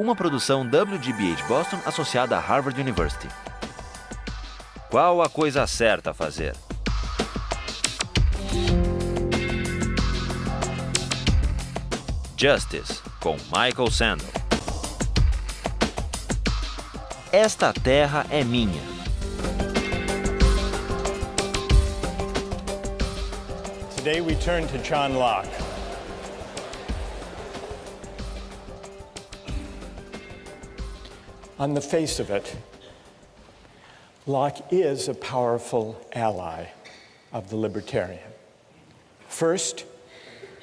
Uma produção WGBH Boston associada a Harvard University. Qual a coisa certa a fazer? Justice, com Michael Sandel. Esta terra é minha. Today we turn to John Locke. On the face of it, Locke is a powerful ally of the libertarian. First,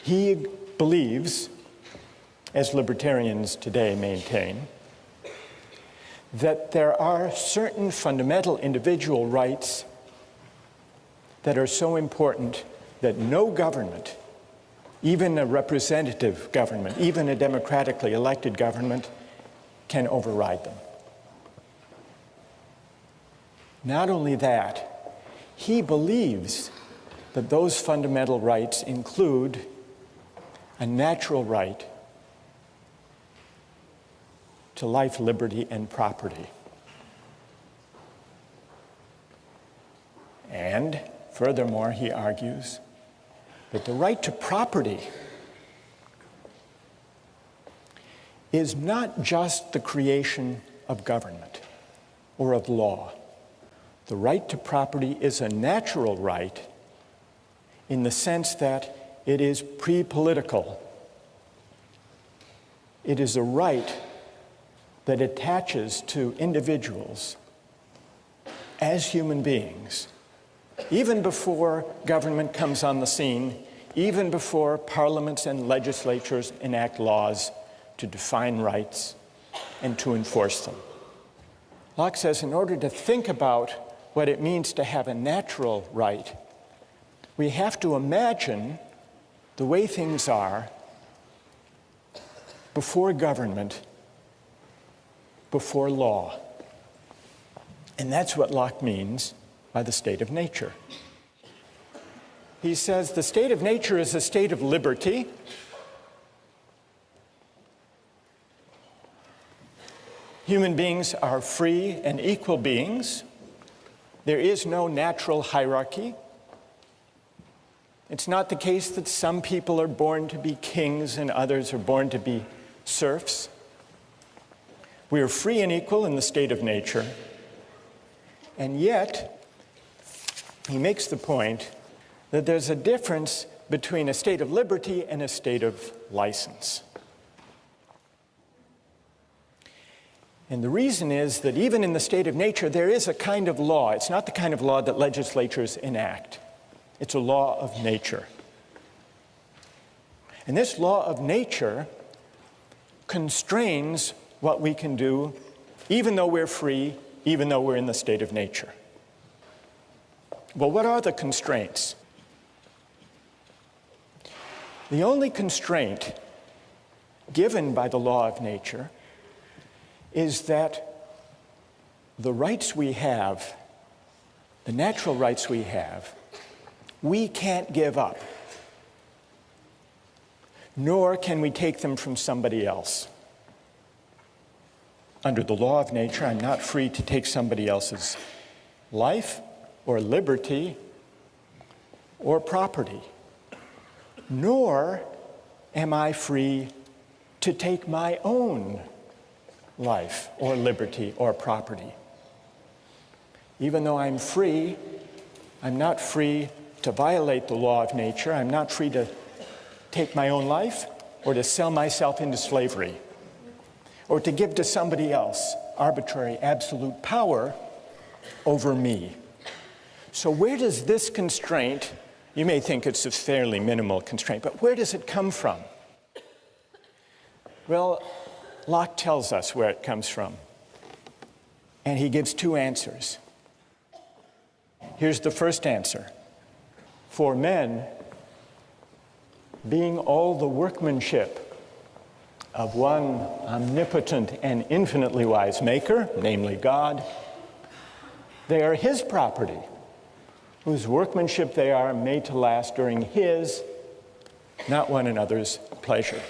he believes, as libertarians today maintain, that there are certain fundamental individual rights that are so important that no government, even a representative government, even a democratically elected government, can override them. Not only that, he believes that those fundamental rights include a natural right to life, liberty, and property. And furthermore, he argues that the right to property is not just the creation of government or of law. The right to property is a natural right in the sense that it is pre-political. It is a right that attaches to individuals as human beings, even before government comes on the scene, even before parliaments and legislatures enact laws to define rights and to enforce them. Locke says in order to think about what it means to have a natural right, we have to imagine the way things are before government, before law. And that's what Locke means by the state of nature. He says the state of nature is a state of liberty. Human beings are free and equal beings. There is no natural hierarchy. It's not the case that some people are born to be kings and others are born to be serfs. We are free and equal in the state of nature. And yet, he makes the point that there's a difference between a state of liberty and a state of license. And the reason is that even in the state of nature, there is a kind of law. It's not the kind of law that legislatures enact. It's a law of nature. And this law of nature constrains what we can do, even though we're free, even though we're in the state of nature. Well, what are the constraints? The only constraint given by the law of nature is that the rights we have, the natural rights we have, we can't give up, nor can we take them from somebody else. Under the law of nature, I'm not free to take somebody else's life or liberty or property, nor am I free to take my own life or liberty or property. Even though I'm free, I'm not free to violate the law of nature. I'm not free to take my own life or to sell myself into slavery or to give to somebody else arbitrary, absolute power over me. So where does this constraint, you may think it's a fairly minimal constraint, but where does it come from? Well, Locke tells us where it comes from, and he gives two answers. Here's the first answer. For men, being all the workmanship of one omnipotent and infinitely wise maker, namely God, they are his property, whose workmanship they are made to last during his, not one another's, pleasure.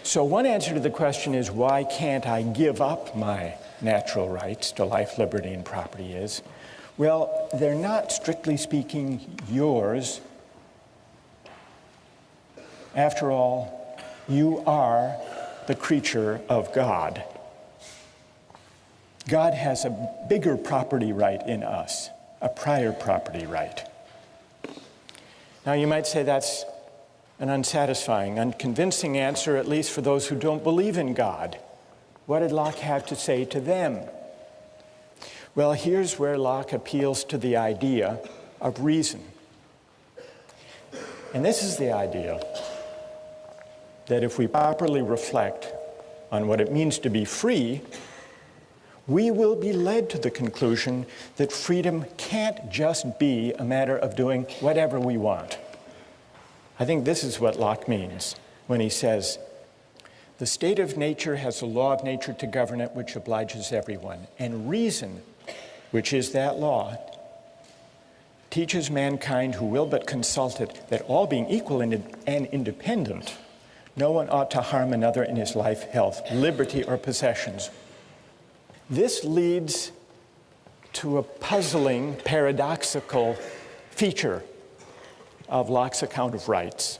So one answer to the question is, why can't I give up my natural rights to life, liberty, and property is, well, they're not, strictly speaking, yours. After all, you are the creature of God. God has a bigger property right in us, a prior property right. Now you might say that's an unsatisfying, unconvincing answer, at least for those who don't believe in God. What did Locke have to say to them? Well, here's where Locke appeals to the idea of reason. And this is the idea that if we properly reflect on what it means to be free, we will be led to the conclusion that freedom can't just be a matter of doing whatever we want. I think this is what Locke means when he says, the state of nature has a law of nature to govern it which obliges everyone, and reason, which is that law, teaches mankind who will but consult it that all being equal and independent, no one ought to harm another in his life, health, liberty, or possessions. This leads to a puzzling, paradoxical feature of Locke's account of rights.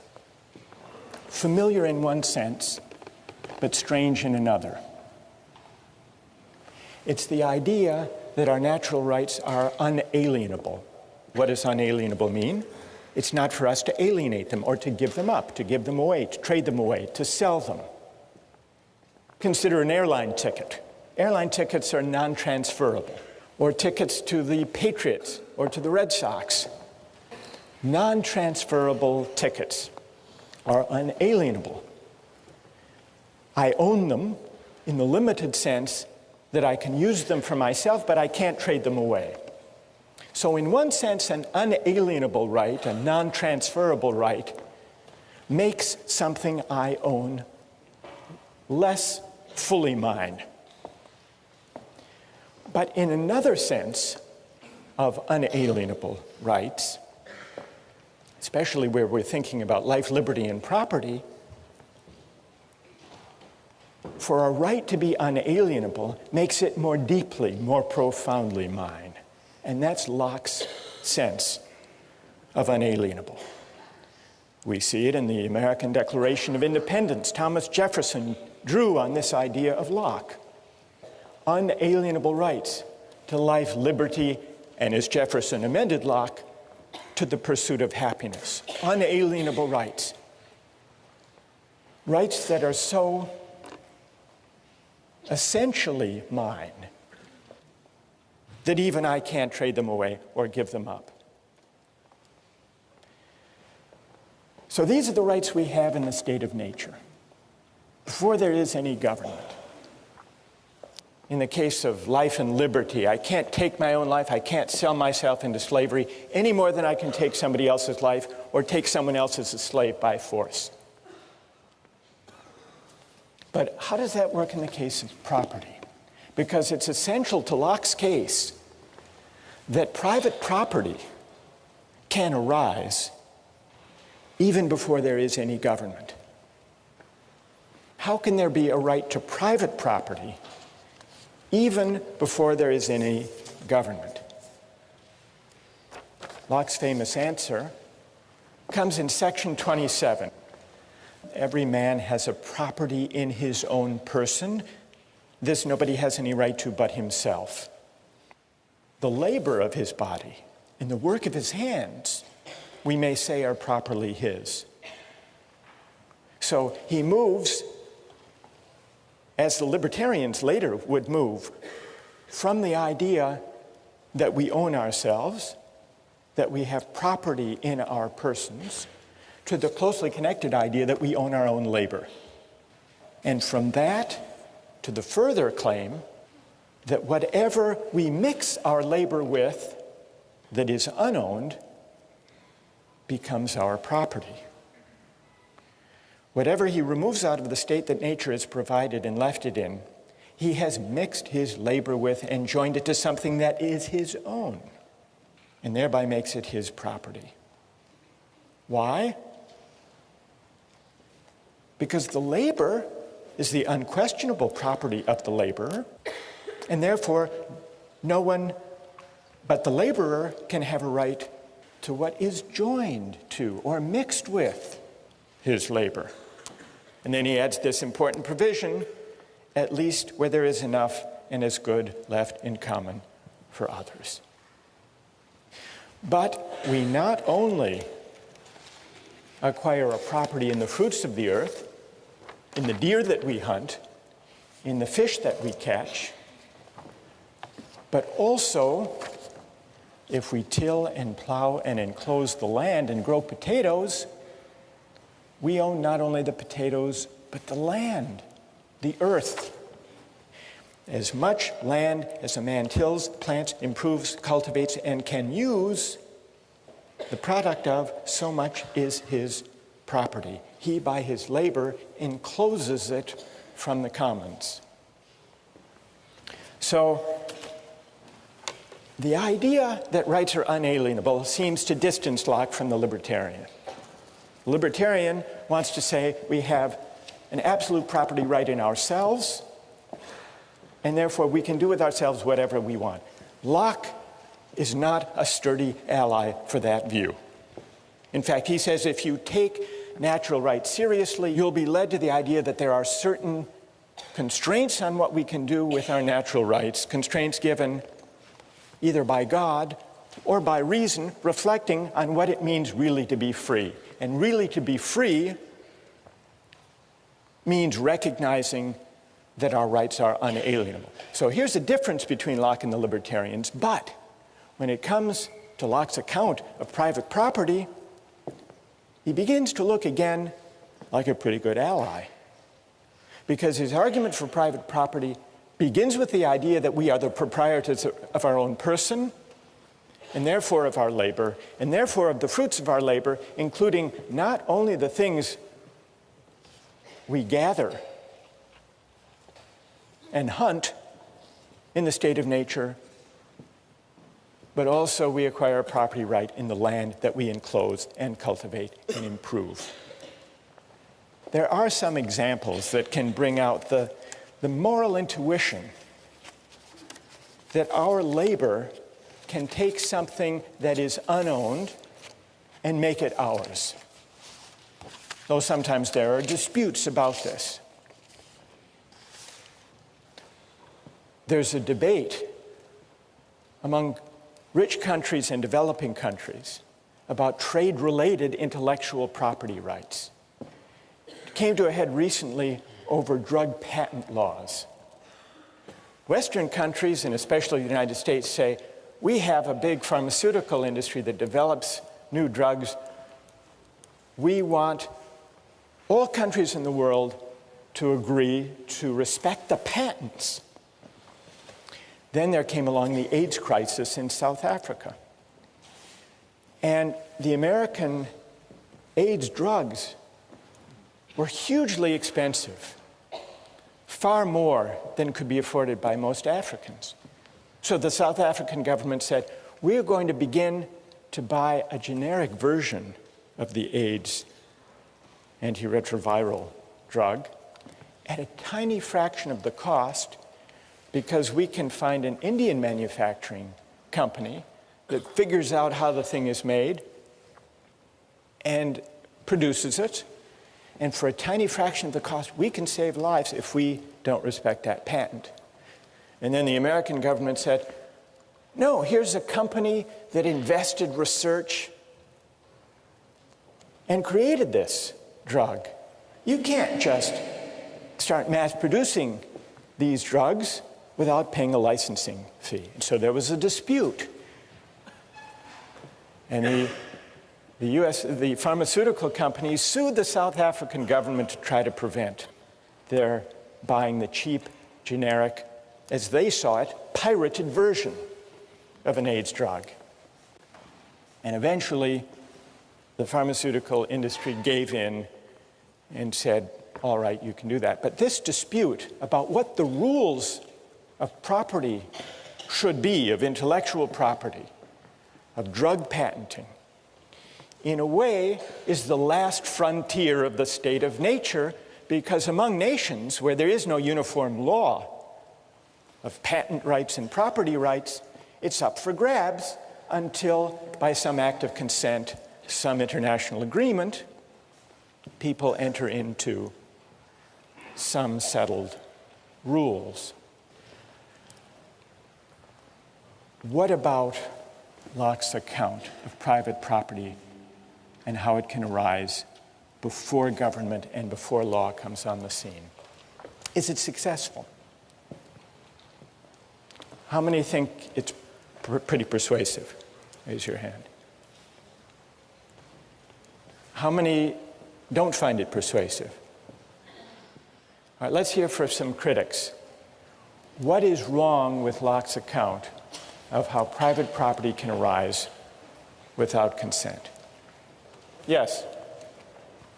Familiar in one sense, but strange in another. It's the idea that our natural rights are unalienable. What does unalienable mean? It's not for us to alienate them or to give them up, to give them away, to trade them away, to sell them. Consider an airline ticket. Airline tickets are non-transferable, or tickets to the Patriots or to the Red Sox. Non-transferable tickets are unalienable. I own them in the limited sense that I can use them for myself, but I can't trade them away. So in one sense, an unalienable right, a non-transferable right, makes something I own less fully mine. But in another sense of unalienable rights, especially where we're thinking about life, liberty, and property, for a right to be unalienable makes it more deeply, more profoundly mine. And that's Locke's sense of unalienable. We see it in the American Declaration of Independence. Thomas Jefferson drew on this idea of Locke. Unalienable rights to life, liberty, and as Jefferson amended Locke, to the pursuit of happiness. Unalienable rights. Rights that are so essentially mine that even I can't trade them away or give them up. So these are the rights we have in the state of nature, before there is any government. In the case of life and liberty, I can't take my own life, I can't sell myself into slavery any more than I can take somebody else's life or take someone else as a slave by force. But how does that work in the case of property? Because it's essential to Locke's case that private property can arise even before there is any government. How can there be a right to private property even before there is any government? Locke's famous answer comes in section 27. Every man has a property in his own person. This nobody has any right to but himself. The labor of his body and the work of his hands, we may say, are properly his. So he moves, as the libertarians later would move, from the idea that we own ourselves, that we have property in our persons, to the closely connected idea that we own our own labor. And from that to the further claim that whatever we mix our labor with that is unowned becomes our property. Whatever he removes out of the state that nature has provided and left it in, he has mixed his labor with and joined it to something that is his own, and thereby makes it his property. Why? Because the labor is the unquestionable property of the laborer, and therefore no one but the laborer can have a right to what is joined to or mixed with his labor. And then he adds this important provision, at least where there is enough and as good left in common for others. But we not only acquire a property in the fruits of the earth, in the deer that we hunt, in the fish that we catch, but also if we till and plow and enclose the land and grow potatoes, we own not only the potatoes, but the land, the earth. As much land as a man tills, plants, improves, cultivates, and can use, the product of, so much is his property. He, by his labor, encloses it from the commons. So, the idea that rights are unalienable seems to distance Locke from the libertarian. The libertarian wants to say we have an absolute property right in ourselves, and therefore we can do with ourselves whatever we want. Locke is not a sturdy ally for that view. In fact, he says if you take natural rights seriously, you'll be led to the idea that there are certain constraints on what we can do with our natural rights, constraints given either by God or by reason, reflecting on what it means really to be free. And really to be free means recognizing that our rights are unalienable. So here's the difference between Locke and the libertarians, but when it comes to Locke's account of private property, he begins to look again like a pretty good ally. Because his argument for private property begins with the idea that we are the proprietors of our own person, and therefore of our labor, and therefore of the fruits of our labor, including not only the things we gather and hunt in the state of nature, but also we acquire a property right in the land that we enclose and cultivate and improve. There are some examples that can bring out the moral intuition that our labor can take something that is unowned and make it ours. Though sometimes there are disputes about this. There's a debate among rich countries and developing countries about trade-related intellectual property rights. It came to a head recently over drug patent laws. Western countries, and especially the United States, say, we have a big pharmaceutical industry that develops new drugs. We want all countries in the world to agree to respect the patents. Then there came along the AIDS crisis in South Africa. And the American AIDS drugs were hugely expensive, far more than could be afforded by most Africans. So the South African government said, we're going to begin to buy a generic version of the AIDS antiretroviral drug at a tiny fraction of the cost, because we can find an Indian manufacturing company that figures out how the thing is made and produces it. And for a tiny fraction of the cost, we can save lives if we don't respect that patent. And then the American government said, no, here's a company that invested research and created this drug. You can't just start mass producing these drugs without paying a licensing fee. And so there was a dispute. And the pharmaceutical companies sued the South African government to try to prevent their buying the cheap, generic, as they saw it, pirated version of an AIDS drug. And eventually, the pharmaceutical industry gave in and said, all right, you can do that. But this dispute about what the rules of property should be, of intellectual property, of drug patenting, in a way is the last frontier of the state of nature, because among nations where there is no uniform law of patent rights and property rights, it's up for grabs until, by some act of consent, some international agreement, people enter into some settled rules. What about Locke's account of private property and how it can arise before government and before law comes on the scene? Is it successful? How many think it's pretty persuasive? Raise your hand. How many don't find it persuasive? All right, let's hear from some critics. What is wrong with Locke's account of how private property can arise without consent? Yes?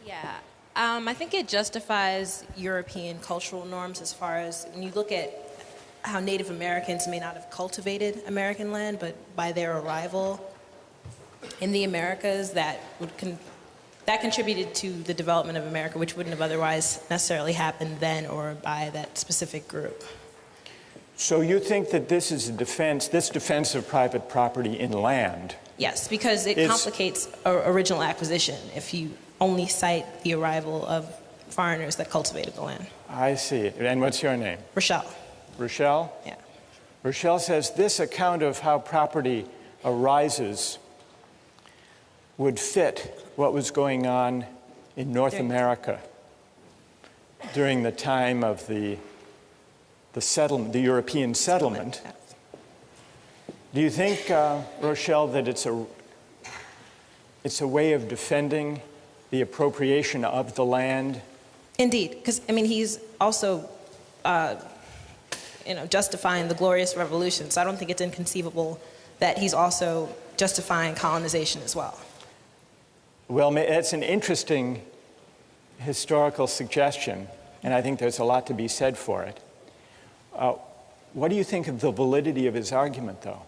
Yeah, I think it justifies European cultural norms as far as when you look at how Native Americans may not have cultivated American land, but by their arrival in the Americas, that contributed to the development of America, which wouldn't have otherwise necessarily happened then or by that specific group. So you think that this is a defense, this defense of private property in land? Yes, because it complicates original acquisition if you only cite the arrival of foreigners that cultivated the land. I see. And what's your name? Rochelle. Rochelle? Yeah. Rochelle says this account of how property arises would fit what was going on in North America during the time of the settlement, the European settlement. Do you think, Rochelle, that it's a way of defending the appropriation of the land? Indeed, because I mean he's also justifying the Glorious Revolution, so I don't think it's inconceivable that he's also justifying colonization as well. Well, it's an interesting historical suggestion, and I think there's a lot to be said for it. What do you think of the validity of his argument, though?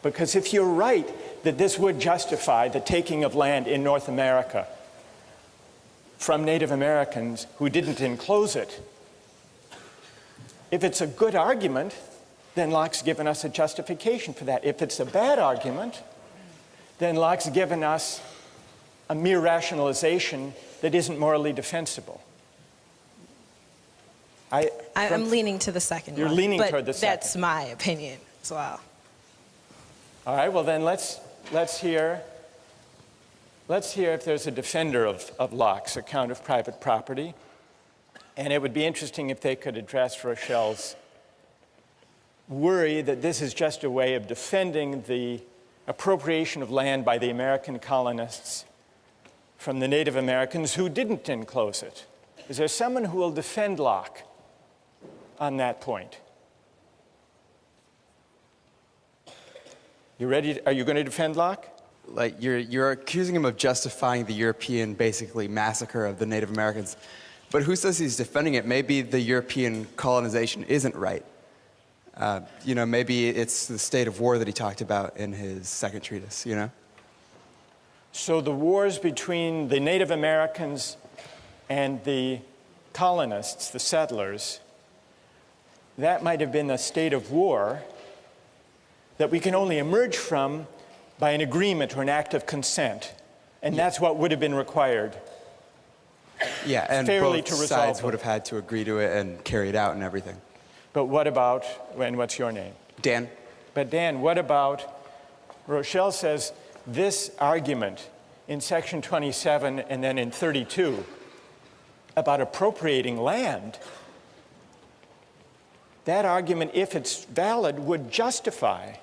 Because if you're right that this would justify the taking of land in North America from Native Americans who didn't enclose it, if it's a good argument, then Locke's given us a justification for that. If it's a bad argument, then Locke's given us a mere rationalization that isn't morally defensible. I'm leaning to the second You're one, leaning but toward the second. That's my opinion as well. All right, well then let's hear if there's a defender of Locke's account of private property. And it would be interesting if they could address Rochelle's worry that this is just a way of defending the appropriation of land by the American colonists from the Native Americans who didn't enclose it. Is there someone who will defend Locke on that point? You ready? Are you going to defend Locke? Like you're accusing him of justifying the European, basically, massacre of the Native Americans. But who says he's defending it? Maybe the European colonization isn't right. Maybe it's the state of war that he talked about in his second treatise, So the wars between the Native Americans and the colonists, the settlers, that might have been a state of war that we can only emerge from by an agreement or an act of consent. And that's what would have been required. Yeah, and fairly both to resolve sides would have had to agree to it and carry it out and everything. But what about, and what's your name? Dan? But Dan, what about, Rochelle says this argument in section 27 and then in 32 about appropriating land, that argument, if it's valid, would justify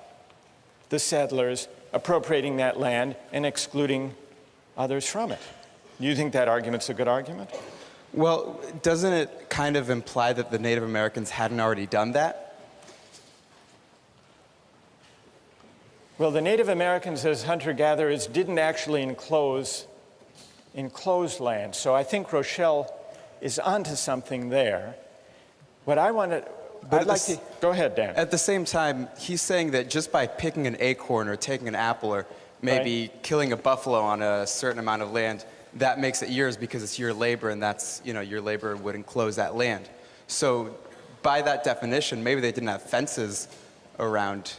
the settlers appropriating that land and excluding others from it. Do you think that argument's a good argument? Well, doesn't it kind of imply that the Native Americans hadn't already done that? Well, the Native Americans as hunter-gatherers didn't actually enclose land. So I think Rochelle is onto something there. What I want to... Go ahead, Dan. At the same time, he's saying that just by picking an acorn or taking an apple or maybe killing a buffalo on a certain amount of land that makes it yours because it's your labor, and that's, your labor would enclose that land. So by that definition, maybe they didn't have fences around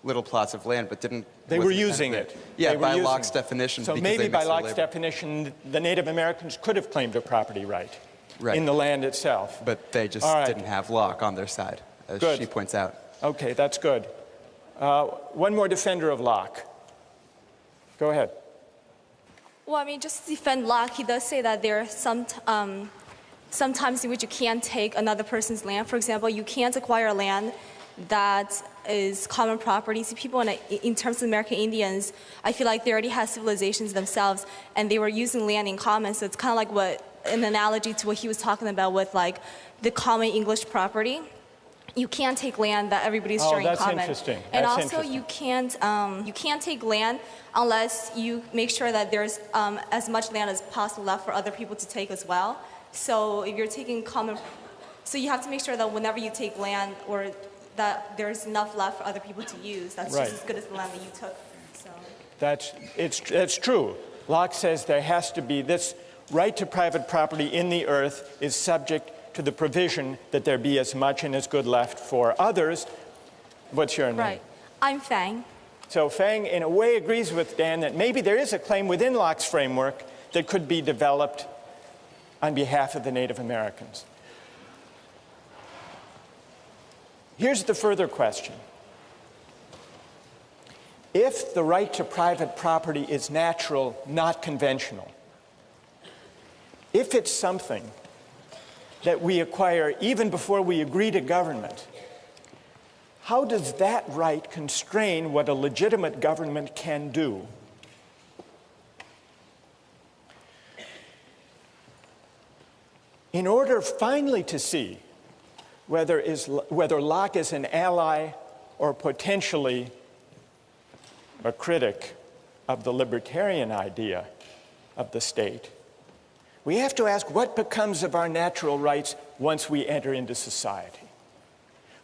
little plots of land, but didn't... They were using it. Yeah, by Locke's definition. So maybe by Locke's definition, the Native Americans could have claimed a property right in the land itself. But they just didn't have Locke on their side, as she points out. Okay, that's good. One more defender of Locke. Go ahead. Well, I mean, just to defend Locke, he does say that there are some times in which you can't take another person's land. For example, you can't acquire land that is common property. See, people in terms of American Indians, I feel like they already had civilizations themselves, and they were using land in common. So it's kind of like an analogy to what he was talking about with like the common English property. You can't take land that everybody's sharing in common. Interesting. And that's also, you can't take land unless you make sure that there's as much land as possible left for other people to take as well. So if you're taking common, so you have to make sure that whenever you take land, or that there's enough left for other people to use. That's just as good as the land that you took. So. That's true. Locke says there has to be this right to private property in the earth is subject to the provision that there be as much and as good left for others. What's your name? Right. I'm Fang. So Fang, in a way, agrees with Dan that maybe there is a claim within Locke's framework that could be developed on behalf of the Native Americans. Here's the further question. If the right to private property is natural, not conventional, if it's something that we acquire even before we agree to government, how does that right constrain what a legitimate government can do? In order finally to see whether Locke is an ally or potentially a critic of the libertarian idea of the state, we have to ask what becomes of our natural rights once we enter into society.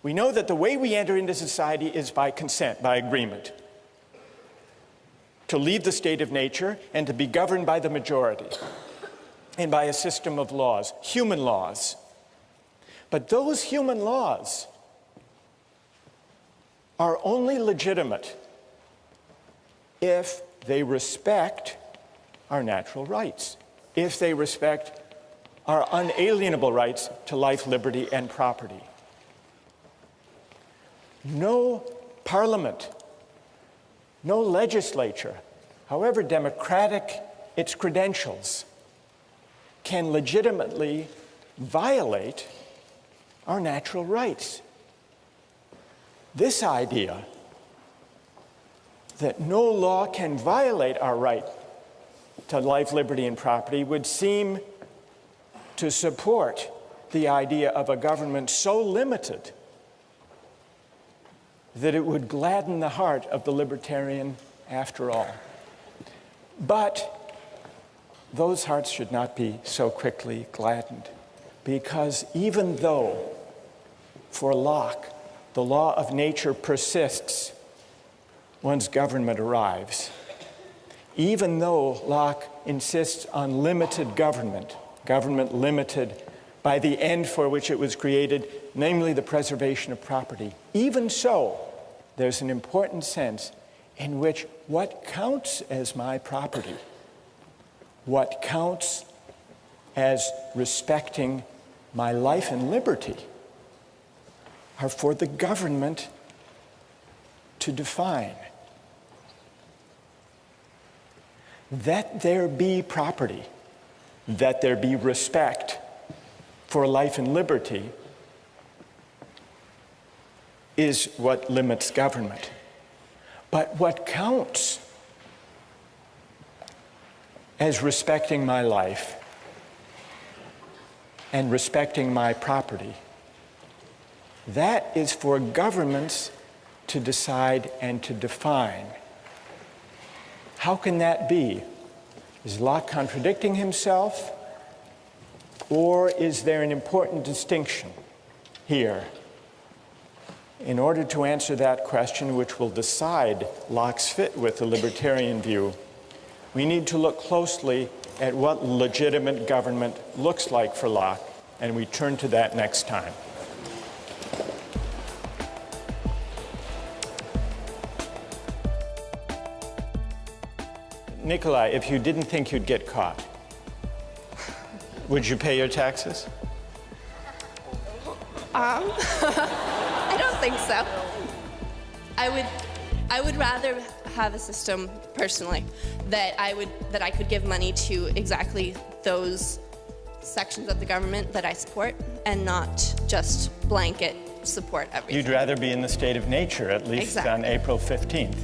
We know that the way we enter into society is by consent, by agreement, to leave the state of nature and to be governed by the majority and by a system of laws, human laws. But those human laws are only legitimate if they respect our natural rights, if they respect our unalienable rights to life, liberty, and property. No parliament, no legislature, however democratic its credentials, can legitimately violate our natural rights. This idea that no law can violate our right to life, liberty, and property would seem to support the idea of a government so limited that it would gladden the heart of the libertarian after all. But those hearts should not be so quickly gladdened, because even though for Locke the law of nature persists once government arrives, even though Locke insists on limited government, government limited by the end for which it was created, namely the preservation of property, even so, there's an important sense in which what counts as my property, what counts as respecting my life and liberty, are for the government to define. That there be property, that there be respect for life and liberty is what limits government. But what counts as respecting my life and respecting my property, that is for governments to decide and to define. How can that be? Is Locke contradicting himself? Or is there an important distinction here? In order to answer that question, which will decide Locke's fit with the libertarian view, we need to look closely at what legitimate government looks like for Locke, and we turn to that next time. Nikolai, if you didn't think you'd get caught, would you pay your taxes? I don't think so. I would rather have a system personally that I could give money to exactly those sections of the government that I support and not just blanket support everything. You'd rather be in the state of nature, at least Exactly. on April 15th.